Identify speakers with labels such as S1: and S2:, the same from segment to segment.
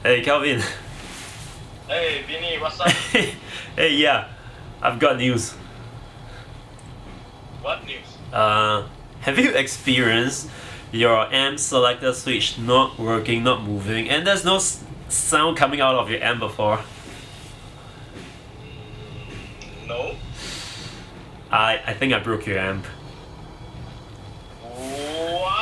S1: Hey Calvin.
S2: Hey Vinnie, what's up?
S1: Hey, yeah, I've got news.
S2: What news?
S1: Have you experienced your amp selector switch not working, not moving, and there's no sound coming out of your amp before?
S2: No?
S1: I think I broke your amp.
S2: What?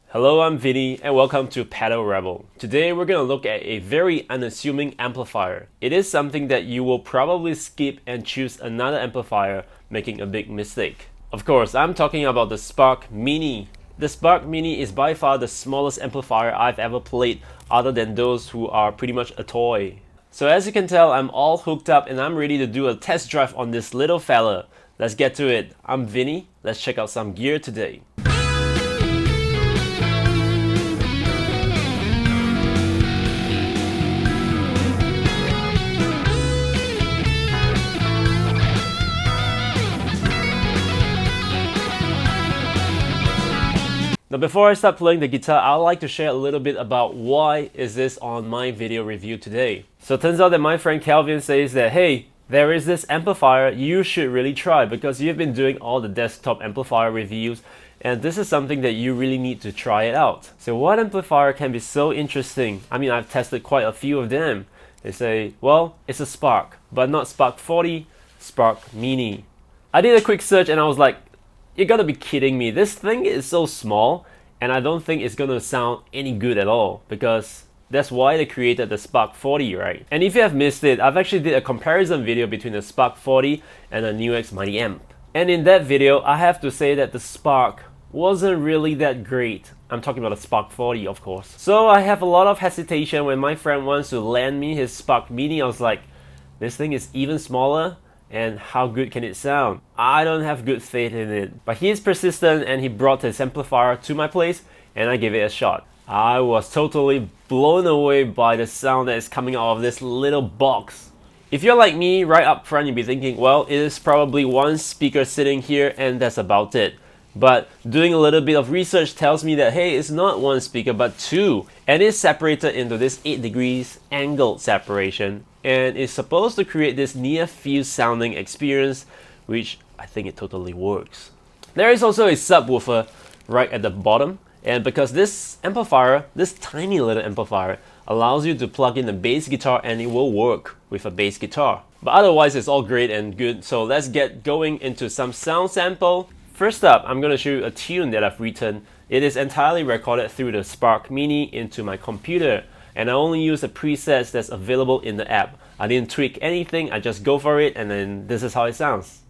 S1: Hello, I'm Vinnie, and welcome to Pedal Rebel. Today we're going to look at a very unassuming amplifier. It is something that you will probably skip and choose another amplifier, making a big mistake. Of course, I'm talking about the Spark Mini. The Spark Mini is by far the smallest amplifier I've ever played, other than those who are pretty much a toy. So as you can tell, I'm all hooked up and I'm ready to do a test drive on this little fella. Let's get to it. I'm Vinnie. Let's check out some gear today. Now before I start playing the guitar, I'd like to share a little bit about why is this on my video review today. So it turns out that my friend Calvin says that, hey, there is this amplifier you should really try because you've been doing all the desktop amplifier reviews and this is something that you really need to try it out. So what amplifier can be so interesting? I mean, I've tested quite a few of them. They say, well, it's a Spark, but not Spark 40, Spark Mini. I did a quick search and I was like, you gotta be kidding me. This thing is so small and I don't think it's gonna sound any good at all because that's why they created the Spark 40, right? And if you have missed it, I've actually did a comparison video between the Spark 40 and the NUX Mighty Amp. And in that video, I have to say that the Spark wasn't really that great. I'm talking about the Spark 40, of course. So I have a lot of hesitation when my friend wants to lend me his Spark Mini. I was like, this thing is even smaller. And how good can it sound? I don't have good faith in it. But he is persistent and he brought his amplifier to my place and I gave it a shot. I was totally blown away by the sound that is coming out of this little box. If you're like me, right up front you'll be thinking, well, it is probably one speaker sitting here and that's about it. But doing a little bit of research tells me that, hey, it's not one speaker but two. And it's separated into this 8 degrees angled separation. And it's supposed to create this near field sounding experience, which I think it totally works. There is also a subwoofer right at the bottom, and because this amplifier, this tiny little amplifier, allows you to plug in a bass guitar and it will work with a bass guitar. But otherwise it's all great and good, so let's get going into some sound sample. First up, I'm going to show you a tune that I've written. It is entirely recorded through the Spark Mini into my computer. And I only use the presets that's available in the app. I didn't tweak anything, I just go for it and then this is how it sounds.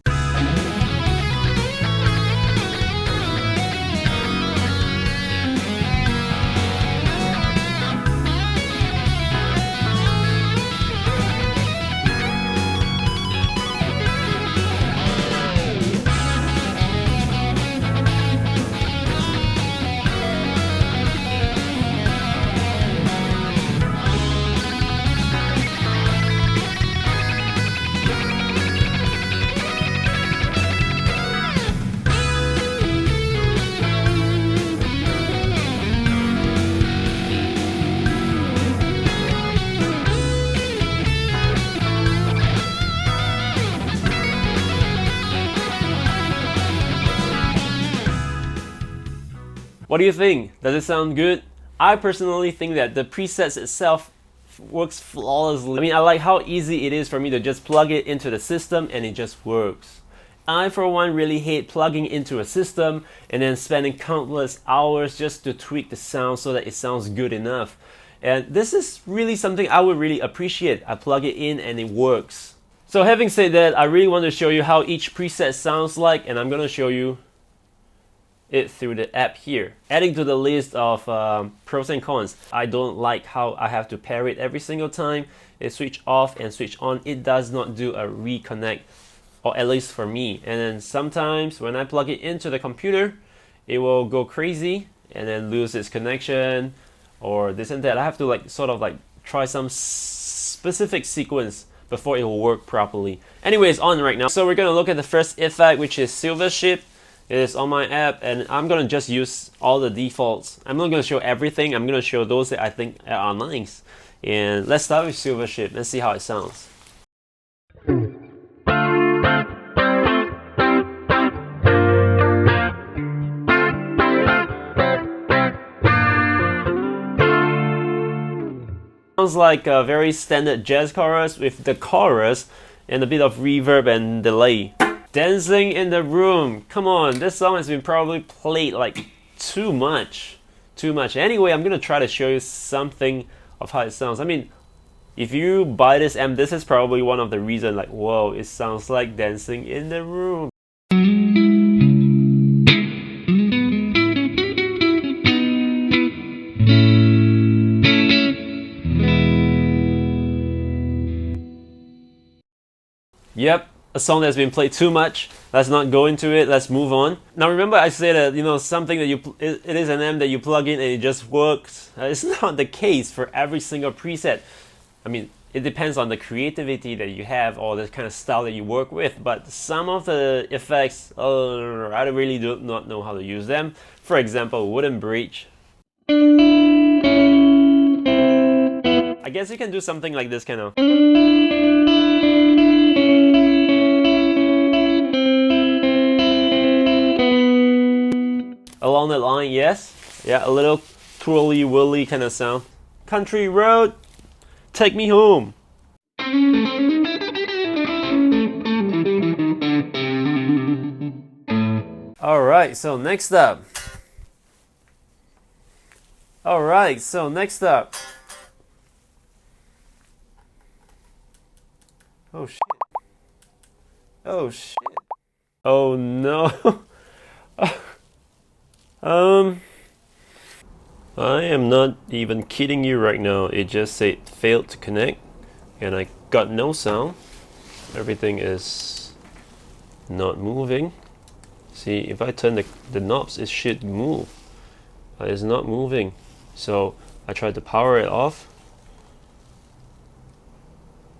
S1: What do you think? Does it sound good? I personally think that the presets itself works flawlessly. I mean, I like how easy it is for me to just plug it into the system and it just works. I, for one, really hate plugging into a system and then spending countless hours just to tweak the sound so that it sounds good enough. And this is really something I would really appreciate. I plug it in and it works. So having said that, I really want to show you how each preset sounds like, and I'm going to show you it through the app here. Adding to the list of pros and cons, I don't like how I have to pair it every single time. It switch off and switch on. It does not do a reconnect, or at least for me. And then sometimes when I plug it into the computer, it will go crazy and then lose its connection or this and that. I have to sort of try some specific sequence before it will work properly. Anyways, on right now. So we're gonna look at the first effect, which is Silver Ship. It is on my app and I'm gonna just use all the defaults. I'm not gonna show everything, I'm gonna show those that I think are nice. And let's start with Silver Ship. Let's see how it sounds. Sounds like a very standard jazz chorus with the chorus and a bit of reverb and delay. Dancing in the Room. Come on, this song has been probably played like too much. Anyway, I'm gonna try to show you something of how it sounds. I mean, if you buy this amp, this is probably one of the reasons, like, whoa, it sounds like Dancing in the Room. Yep, a song that's been played too much. Let's not go into it. Let's move on. Now remember I said that, you know, something that it is an amp that you plug in and it just works. It's not the case for every single preset. I mean, it depends on the creativity that you have or the kind of style that you work with, but some of the effects, I really do not know how to use them. For example, Wooden Bridge. I guess you can do something like this kind of. Along the line, yes. Yeah, a little twirly-whirly kind of sound. Country Road, take me home. Alright, so next up. Oh shit. Oh shit. Oh no. I am not even kidding you right now. It just said failed to connect and I got no sound. Everything is not moving. See, if I turn the knobs, it should move. But it's not moving. So I tried to power it off.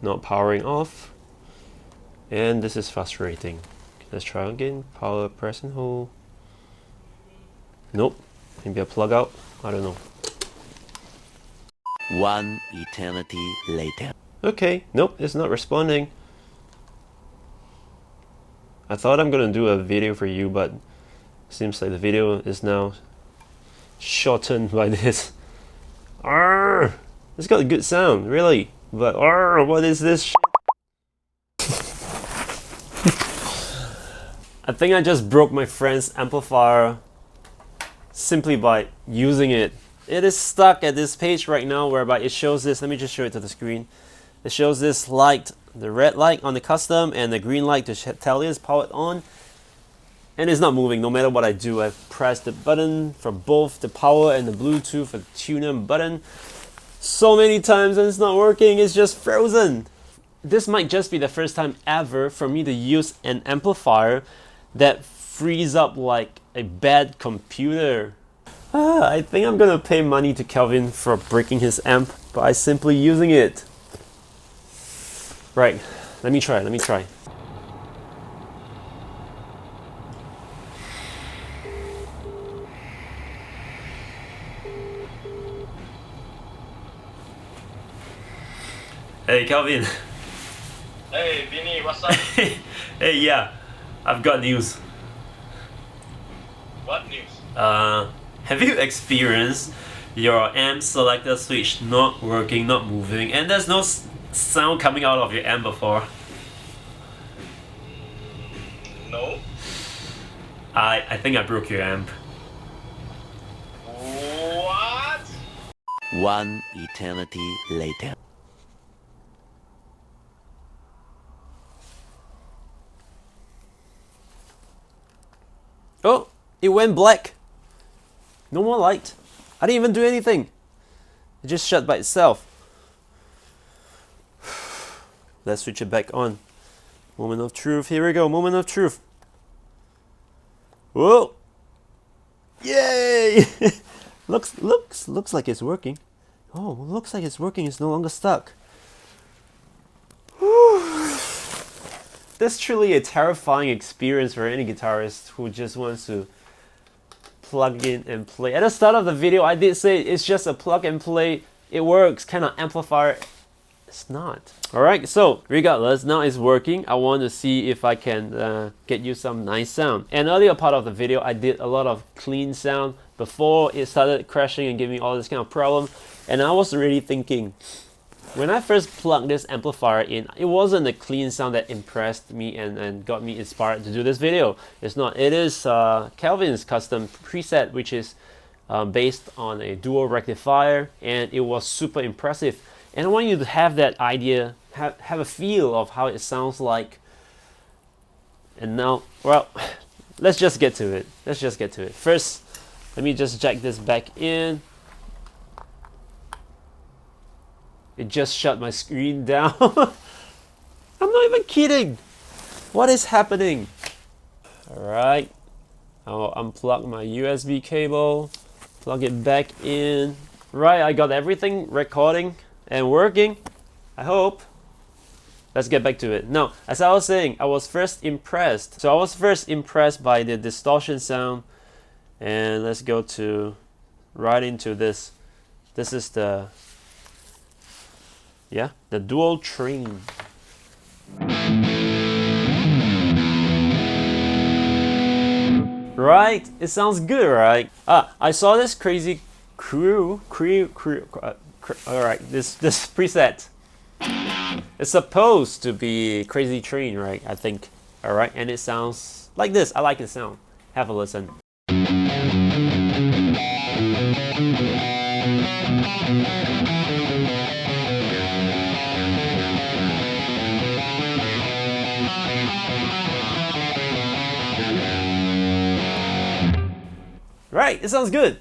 S1: Not powering off. And this is frustrating. Let's try again. Power, press and hold. Nope. Maybe a plug out. I don't know.
S3: One eternity later.
S1: Okay. Nope. It's not responding. I thought I'm gonna do a video for you, but seems like the video is now shortened by this. Arrgh! It's got a good sound, really. But what is this shit? I think I just broke my friend's amplifier simply by using it. It is stuck at this page right now whereby it shows this. Let me just show it to the screen. It shows this light, the red light on the custom and the green light to tell it is powered on. And it's not moving no matter what I do. I've pressed the button for both the power and the Bluetooth for the tuner button so many times and it's not working. It's just frozen. This might just be the first time ever for me to use an amplifier that frees up like a bad computer. I think I'm gonna pay money to Kelvin for breaking his amp by simply using it. Right, let me try. Hey Kelvin.
S2: Hey, Vinnie, what's up?
S1: Hey, yeah, I've got news.
S2: What news?
S1: Have you experienced your amp selector switch not working, not moving, and there's no sound coming out of your amp before?
S2: No.
S1: I think I broke your amp.
S2: What?
S3: One eternity later.
S1: Oh, it went black. No more light. I didn't even do anything. It just shut by itself. Let's switch it back on. Moment of truth. Here we go. Moment of truth. Whoa! Yay! looks like it's working. Oh, looks like it's working. It's no longer stuck. That's truly a terrifying experience for any guitarist who just wants to plug in and play. At the start of the video, I did say it's just a plug and play it works. Kind of amplifier, it's not. Alright, so regardless, now it's working. I want to see if I can get you some nice sound. And earlier part of the video, I did a lot of clean sound before it started crashing and giving me all this kind of problem. And I was really thinking, when I first plugged this amplifier in, it wasn't the clean sound that impressed me and got me inspired to do this video. It's not. It is Calvin's custom preset, which is based on a dual rectifier, and it was super impressive. And I want you to have that idea, have a feel of how it sounds like. And now, well, let's just get to it. Let's just get to it. First, let me just jack this back in. It just shut my screen down. I'm not even kidding. What is happening? Alright. I'll unplug my USB cable. Plug it back in. Right, I got everything recording and working. I hope. Let's get back to it. Now, as I was saying, I was first impressed. So I was first impressed by the distortion sound. And let's go to right into this. This is the dual train. Right? It sounds good, right? I saw this crazy alright, this preset. It's supposed to be Crazy Train, right? I think. Alright, and it sounds like this. I like the sound. Have a listen. Right, it sounds good.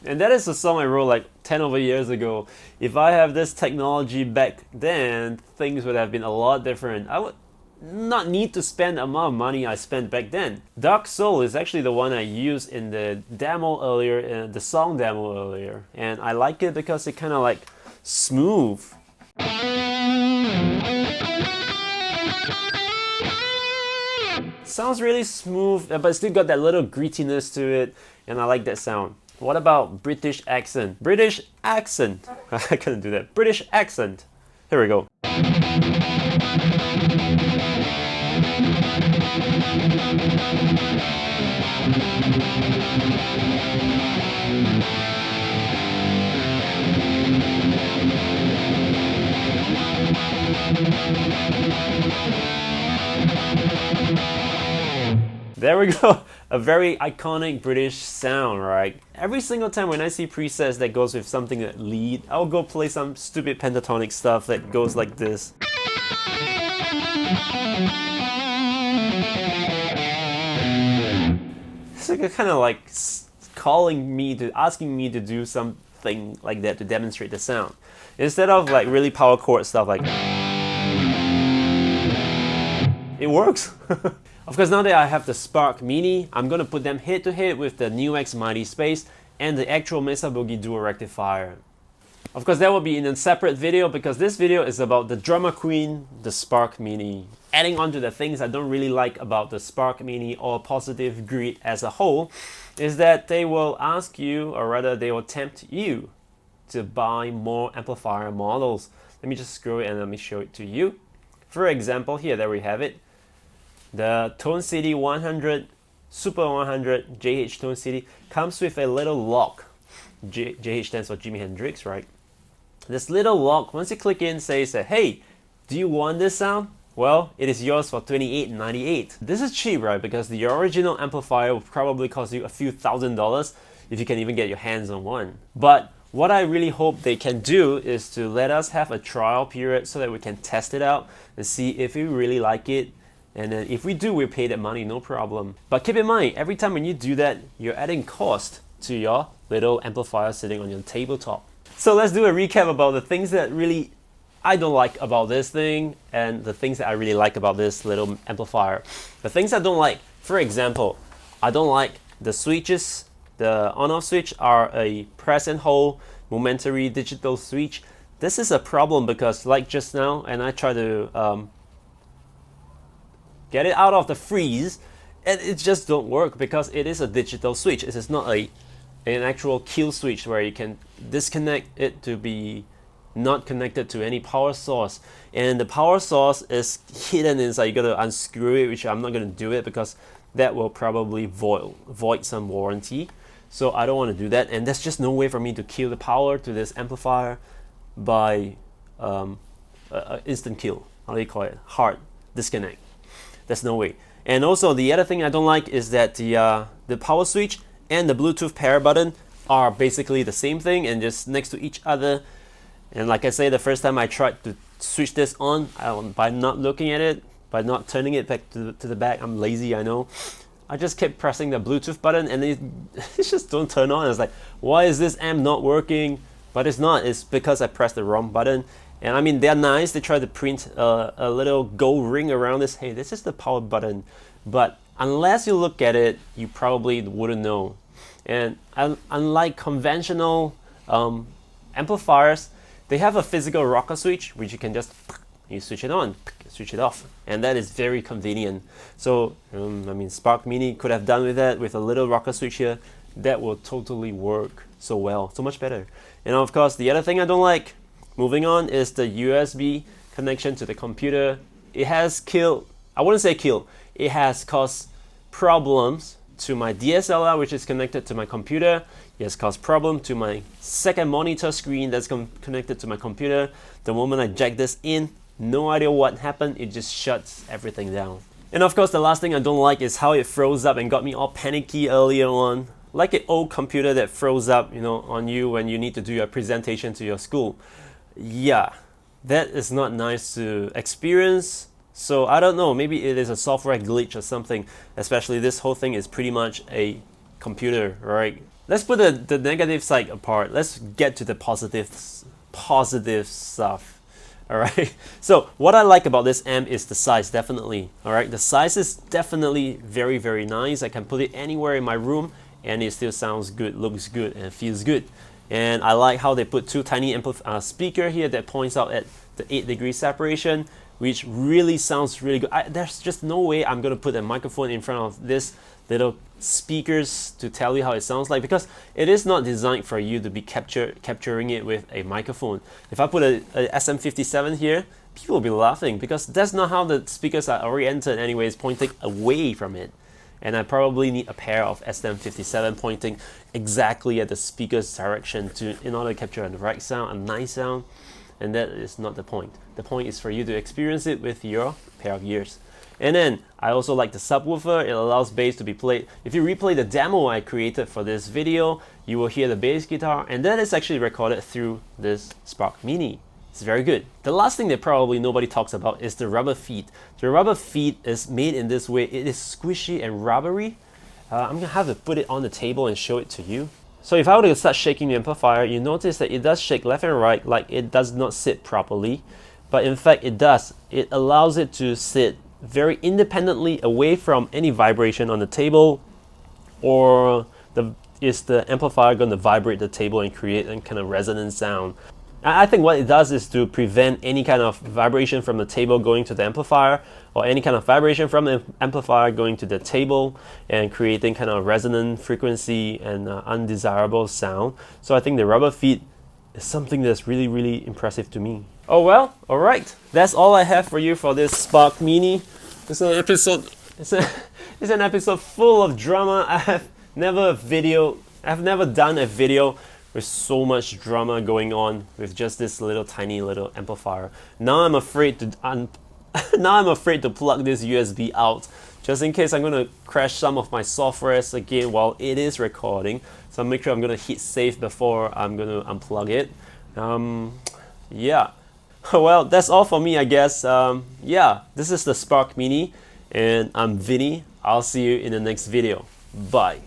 S1: And that is a song I wrote like 10 over years ago. If I have this technology back then, things would have been a lot different. I would not need to spend the amount of money I spent back then. Dark Soul is actually the one I used in the demo earlier, the song demo earlier. And I like it because it kind of like smooth. Sounds really smooth, but it still got that little grittiness to it. And I like that sound. What about British accent? British accent. I couldn't do that. British accent. Here we go. There we go, a very iconic British sound, right? Every single time when I see presets that goes with something that lead, I'll go play some stupid pentatonic stuff that goes like this. So you're kind of like calling me to, asking me to do something like that to demonstrate the sound. Instead of like really power chord stuff like, it works. Of course, now that I have the Spark Mini, I'm going to put them head to head with the NUX Mighty Space and the actual Mesa Boogie Dual Rectifier. Of course, that will be in a separate video because this video is about the drama queen, the Spark Mini. Adding on to the things I don't really like about the Spark Mini or Positive Grid as a whole is that they will ask you, or rather they will tempt you to buy more amplifier models. Let me just scroll it and let me show it to you. For example, here, there we have it. The Tone City 100 Super 100 JH Tone City comes with a little lock. JH stands for Jimi Hendrix, right? This little lock, once you click in, says that, hey, do you want this sound? Well, it is yours for $28.98. This is cheap, right? Because the original amplifier will probably cost you a few $1,000s if you can even get your hands on one. But what I really hope they can do is to let us have a trial period so that we can test it out and see if we really like it. And then if we do, we pay that money, no problem. But keep in mind, every time when you do that, you're adding cost to your little amplifier sitting on your tabletop. So let's do a recap about the things that really I don't like about this thing and the things that I really like about this little amplifier. The things I don't like, for example, I don't like the switches. The on-off switch are a press and hold momentary digital switch this is a problem because like just now, and I try to get it out of the freeze, and it just don't work because it is a digital switch. It is not an actual kill switch where you can disconnect it to be not connected to any power source, and the power source is hidden inside. You gotta unscrew it, which I'm not gonna do it because that will probably void some warranty, so I don't want to do that. And there's just no way for me to kill the power to this amplifier by instant kill. How do you call it? Hard disconnect. There's no way. And also the other thing I don't like is that the power switch and the Bluetooth pair button are basically the same thing and just next to each other. And like I say, the first time I tried to switch this on, by not looking at it, by not turning it back to the back, I'm lazy, I know. I just kept pressing the Bluetooth button and it just don't turn on. It's like, why is this amp not working? But it's not, it's because I pressed the wrong button. And I mean, they're nice, they try to print a little gold ring around this. Hey, this is the power button. But unless you look at it, you probably wouldn't know. And unlike conventional amplifiers, they have a physical rocker switch, which you can just, you switch it on, switch it off. And that is very convenient. So, I mean, Spark Mini could have done with that, with a little rocker switch here. That will totally work so well, so much better. And of course, the other thing I don't like, moving on, is the USB connection to the computer. It has killed, I wouldn't say killed, it has caused problems to my DSLR, which is connected to my computer. It has caused problem to my second monitor screen that's connected to my computer. The moment I jack this in, no idea what happened, it just shuts everything down. And of course, the last thing I don't like is how it froze up and got me all panicky earlier on. Like an old computer that froze up, you know, on you when you need to do your presentation to your school. Yeah, that is not nice to experience. So I don't know, maybe it is a software glitch or something. Especially this whole thing is pretty much a computer, right? Let's put the negative side apart. Let's get to the positive stuff. All right. So what I like about this amp is the size, definitely. All right. The size is definitely very, very nice. I can put it anywhere in my room and it still sounds good, looks good, and feels good. And I like how they put two tiny speaker here that points out at the 8-degree separation, which really sounds really good. There's just no way I'm gonna put a microphone in front of this little speakers to tell you how it sounds like, because it is not designed for you to be capturing it with a microphone. If I put a SM57 here, people will be laughing because that's not how the speakers are oriented anyways, pointing away from it. And I probably need a pair of SM57 pointing exactly at the speaker's direction in order to capture the right sound, a nice sound. And that is not the point. The point is for you to experience it with your pair of ears. And then I also like the subwoofer. It allows bass to be played. If you replay the demo I created for this video, you will hear the bass guitar, and that is actually recorded through this Spark Mini. It's very good. The last thing that probably nobody talks about is the rubber feet. The rubber feet is made in this way. It is squishy and rubbery. I'm gonna have to put it on the table and show it to you. So if I were to start shaking the amplifier, you notice that it does shake left and right, like it does not sit properly. But in fact it does. It allows it to sit very independently away from any vibration on the table, or is the amplifier going to vibrate the table and create a kind of resonant sound. I think what it does is to prevent any kind of vibration from the table going to the amplifier, or any kind of vibration from the amplifier going to the table and creating kind of resonant frequency and undesirable sound. So I think the rubber feet is something that's really, really impressive to me. Oh well, alright. That's all I have for you for this Spark Mini. It's an episode, it's an episode full of drama. I've never done a video with so much drama going on with just this little tiny little amplifier. Now I'm afraid to plug this USB out, just in case I'm gonna crash some of my softwares again while it is recording. So I'll make sure I'm gonna hit save before I'm gonna unplug it. Yeah. Well, that's all for me, I guess. Yeah, this is the Spark Mini, and I'm Vinny. I'll see you in the next video. Bye.